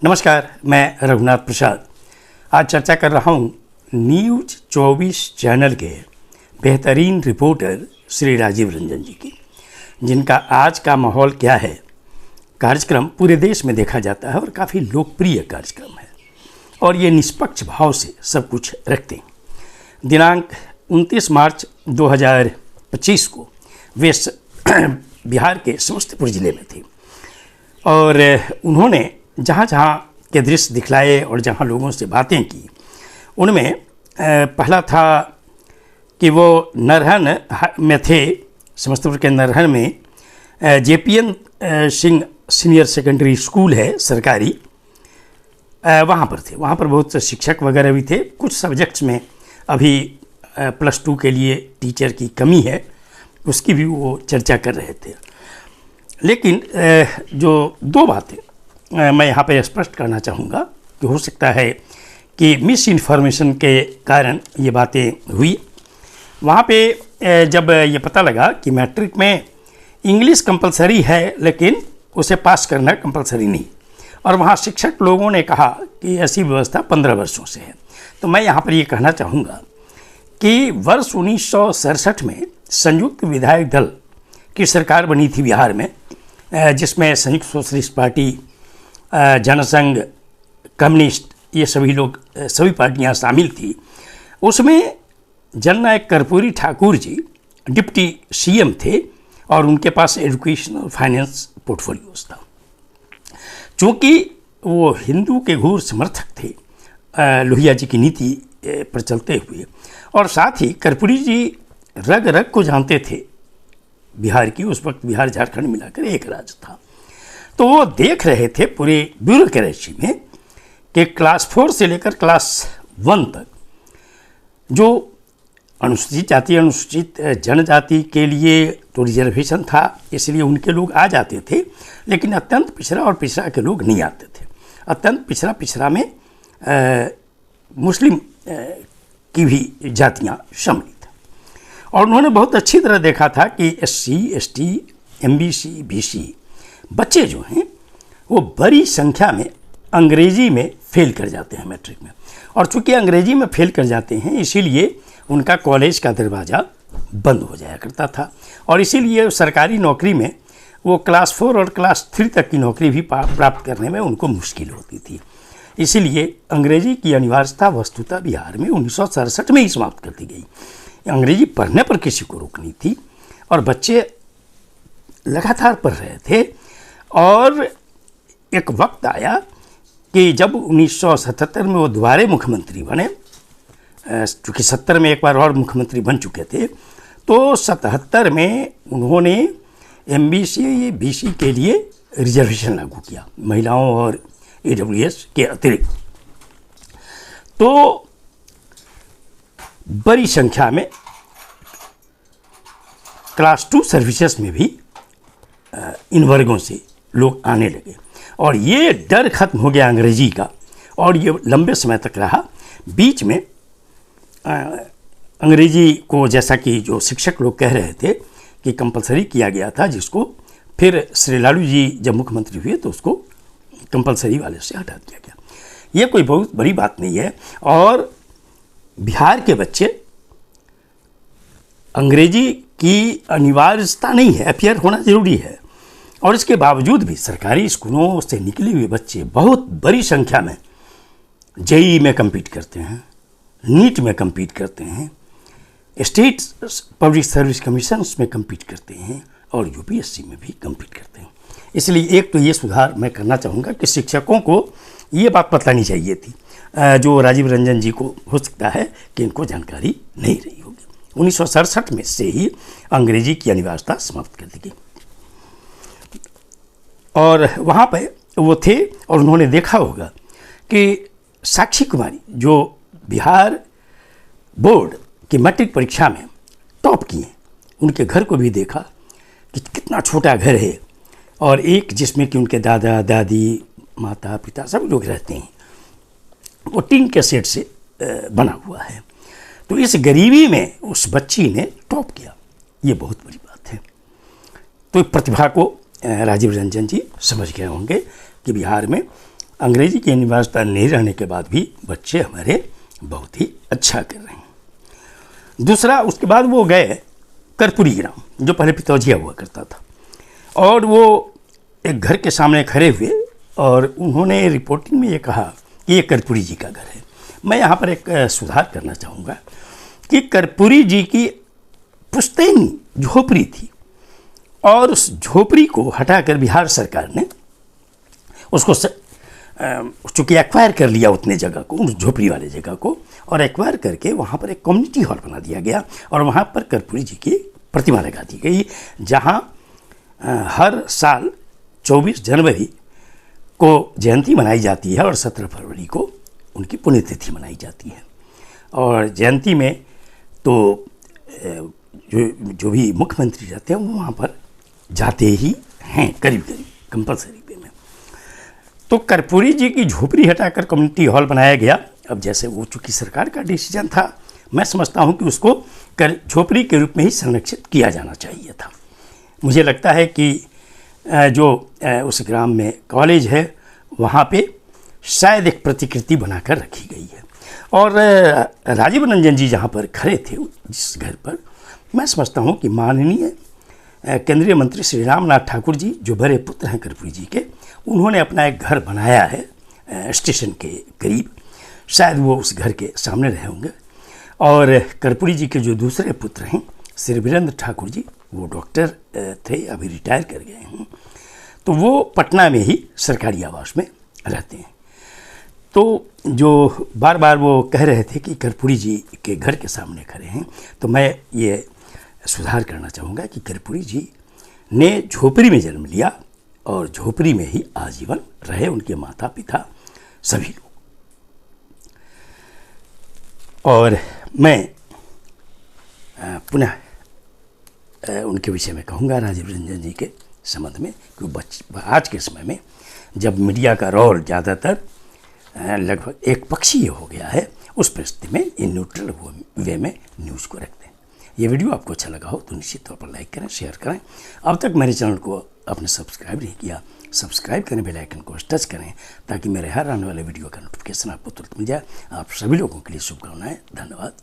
नमस्कार, मैं रघुनाथ प्रसाद आज चर्चा कर रहा हूँ न्यूज़ 24 चैनल के बेहतरीन रिपोर्टर श्री राजीव रंजन जी की, जिनका आज का माहौल क्या है कार्यक्रम पूरे देश में देखा जाता है और काफ़ी लोकप्रिय कार्यक्रम है और ये निष्पक्ष भाव से सब कुछ रखते हैं। दिनांक 29 मार्च 2025 को वे बिहार के समस्तीपुर जिले में थे और उन्होंने जहाँ के दृश्य दिखलाए और जहाँ लोगों से बातें की, उनमें पहला था कि वो नरहन में थे, समस्तीपुर के नरहन में JPN Singh senior secondary school है सरकारी, वहाँ पर थे। वहाँ पर बहुत से शिक्षक वगैरह भी थे। कुछ सब्जेक्ट्स में अभी +2 के लिए टीचर की कमी है, उसकी भी वो चर्चा कर रहे थे। लेकिन जो दो बातें मैं यहाँ पे स्पष्ट करना चाहूँगा कि हो सकता है कि मिस इन्फॉर्मेशन के कारण ये बातें हुई। वहाँ पे जब ये पता लगा कि मैट्रिक में इंग्लिश कंपलसरी है लेकिन उसे पास करना कंपलसरी नहीं, और वहाँ शिक्षक लोगों ने कहा कि ऐसी व्यवस्था 15 वर्षों से है, तो मैं यहाँ पर ये कहना चाहूँगा कि वर्ष 1967 में संयुक्त विधायक दल की सरकार बनी थी बिहार में, जिसमें संयुक्त सोशलिस्ट पार्टी, जनसंघ, कम्युनिस्ट, ये सभी पार्टियां शामिल थी। उसमें जननायक कर्पूरी ठाकुर जी डिप्टी CM थे और उनके पास एजुकेशन और फाइनेंस पोर्टफोलियोज था। चूँकि वो हिंदू के घोर समर्थक थे लोहिया जी की नीति पर चलते हुए, और साथ ही कर्पूरी जी रग रग को जानते थे बिहार की। उस वक्त बिहार झारखंड मिलाकर एक राज्य था, तो वो देख रहे थे पूरे ब्यूरोक्रेसी में कि क्लास 4 से लेकर क्लास 1 तक जो अनुसूचित जाति, अनुसूचित जनजाति के लिए तो रिजर्वेशन था, इसलिए उनके लोग आ जाते थे, लेकिन अत्यंत पिछड़ा और पिछड़ा के लोग नहीं आते थे। अत्यंत पिछड़ा में मुस्लिम की भी जातियाँ सम्मिलित हैं, और उन्होंने बहुत अच्छी तरह देखा था कि SC, ST, MBC, BC बच्चे जो हैं वो बड़ी संख्या में अंग्रेजी में फेल कर जाते हैं मैट्रिक में, और चूँकि अंग्रेजी में फेल कर जाते हैं इसीलिए उनका कॉलेज का दरवाज़ा बंद हो जाया करता था, और इसीलिए सरकारी नौकरी में वो क्लास 4 और क्लास 3 तक की नौकरी भी प्राप्त करने में उनको मुश्किल होती थी। इसीलिए अंग्रेजी की अनिवार्यता वस्तुतः बिहार में 1967 में ही समाप्त कर दी गई। अंग्रेजी पढ़ने पर किसी को रोक नहीं थी और बच्चे लगातार पढ़ रहे थे। और एक वक्त आया कि जब 1977 में वो दोबारे मुख्यमंत्री बने, चूँकि 70 में एक बार और मुख्यमंत्री बन चुके थे, तो 77 में उन्होंने MBC, BC के लिए रिजर्वेशन लागू किया, महिलाओं और AWS के अतिरिक्त। तो बड़ी संख्या में क्लास 2 सर्विसेज में भी इन वर्गों से लोग आने लगे, और ये डर खत्म हो गया अंग्रेजी का, और ये लंबे समय तक रहा। बीच में अंग्रेजी को, जैसा कि जो शिक्षक लोग कह रहे थे कि कंपलसरी किया गया था, जिसको फिर श्री लालू जी जब मुख्यमंत्री हुए तो उसको कंपलसरी वाले से हटा दिया गया। ये कोई बहुत बड़ी बात नहीं है, और बिहार के बच्चे अंग्रेजी की अनिवार्यता नहीं है, अपियर होना जरूरी है, और इसके बावजूद भी सरकारी स्कूलों से निकले हुए बच्चे बहुत बड़ी संख्या में JEE में कम्पीट करते हैं, नीट में कम्पीट करते हैं, स्टेट पब्लिक सर्विस कमीशंस में कम्पीट करते हैं, और UPSC में भी कम्पीट करते हैं। इसलिए एक तो ये सुधार मैं करना चाहूँगा कि शिक्षकों को ये बात बतानी चाहिए थी, जो राजीव रंजन जी को हो सकता है कि इनको जानकारी नहीं रही होगी। 1967 में से ही अंग्रेजी की अनिवार्यता समाप्त कर दी गई, और वहाँ पे वो थे और उन्होंने देखा होगा कि साक्षी कुमारी जो बिहार बोर्ड की मैट्रिक परीक्षा में टॉप किए, उनके घर को भी देखा कि कितना छोटा घर है, और एक जिसमें कि उनके दादा दादी, माता पिता सब लोग रहते हैं, वो टीन के सेट से बना हुआ है। तो इस गरीबी में उस बच्ची ने टॉप किया, ये बहुत बड़ी बात है। तो प्रतिभा को राजीव रंजन जी समझ गए होंगे कि बिहार में अंग्रेजी की अनिवार्यता नहीं रहने के बाद भी बच्चे हमारे बहुत ही अच्छा कर रहे हैं। दूसरा, उसके बाद वो गए कर्पूरी ग्राम, जो पहले पितौजिया हुआ करता था, और वो एक घर के सामने खड़े हुए और उन्होंने रिपोर्टिंग में ये कहा कि ये कर्पूरी जी का घर है। मैं यहाँ पर एक सुधार करना चाहूँगा कि कर्पूरी जी की पुश्तैनी झोपड़ी थी और उस झोपड़ी को हटाकर बिहार सरकार ने उसको चूँकि एक्वायर कर लिया उतने जगह को, उस झोपड़ी वाले जगह को, और एक्वायर करके वहाँ पर एक कम्युनिटी हॉल बना दिया गया और वहाँ पर कर्पूरी जी की प्रतिमा लगा दी गई, जहाँ हर साल 24 जनवरी को जयंती मनाई जाती है और 17 फरवरी को उनकी पुण्यतिथि मनाई जाती है। और जयंती में तो जो भी मुख्यमंत्री रहते हैं वो वहाँ पर जाते ही हैं, करीब करीब कंपलसरी पे में। तो कर्पूरी जी की झोपड़ी हटाकर कम्युनिटी हॉल बनाया गया। अब जैसे वो चूँकि सरकार का डिसीजन था, मैं समझता हूँ कि उसको झोपड़ी के रूप में ही संरक्षित किया जाना चाहिए था। मुझे लगता है कि जो उस ग्राम में कॉलेज है वहाँ पे शायद एक प्रतिकृति बनाकर रखी गई है। और राजीव रंजन जी जहाँ पर खड़े थे जिस घर पर, मैं समझता हूँ कि माननीय केंद्रीय मंत्री श्री रामनाथ ठाकुर जी, जो बड़े पुत्र हैं कर्पूरी जी के, उन्होंने अपना एक घर बनाया है स्टेशन के करीब, शायद वो उस घर के सामने रहे होंगे। और कर्पूरी जी के जो दूसरे पुत्र हैं श्री वीरेंद्र ठाकुर जी, वो डॉक्टर थे, अभी रिटायर कर गए हैं, तो वो पटना में ही सरकारी आवास में रहते हैं। तो जो बार बार वो कह रहे थे कि कर्पूरी जी के घर के सामने खड़े हैं, तो मैं ये सुधार करना चाहूँगा कि कर्पूरी जी ने झोपड़ी में जन्म लिया और झोपड़ी में ही आजीवन रहे, उनके माता पिता सभी लोग। और मैं पुनः उनके विषय में कहूँगा राजीव रंजन जी के संबंध में कि आज के समय में जब मीडिया का रोल ज़्यादातर लगभग एक पक्षीय हो गया है, उस परिस्थिति में ये न्यूट्रल वे में न्यूज़ को रखते हैं। ये वीडियो आपको अच्छा लगा हो तो निश्चित तौर पर लाइक करें, शेयर करें। अब तक मेरे चैनल को आपने सब्सक्राइब नहीं किया, सब्सक्राइब करें, बेल आइकन को टच करें ताकि मेरे हर आने वाले वीडियो का नोटिफिकेशन आपको तुरंत मिल जाए। आप सभी लोगों के लिए शुभकामनाएं। धन्यवाद।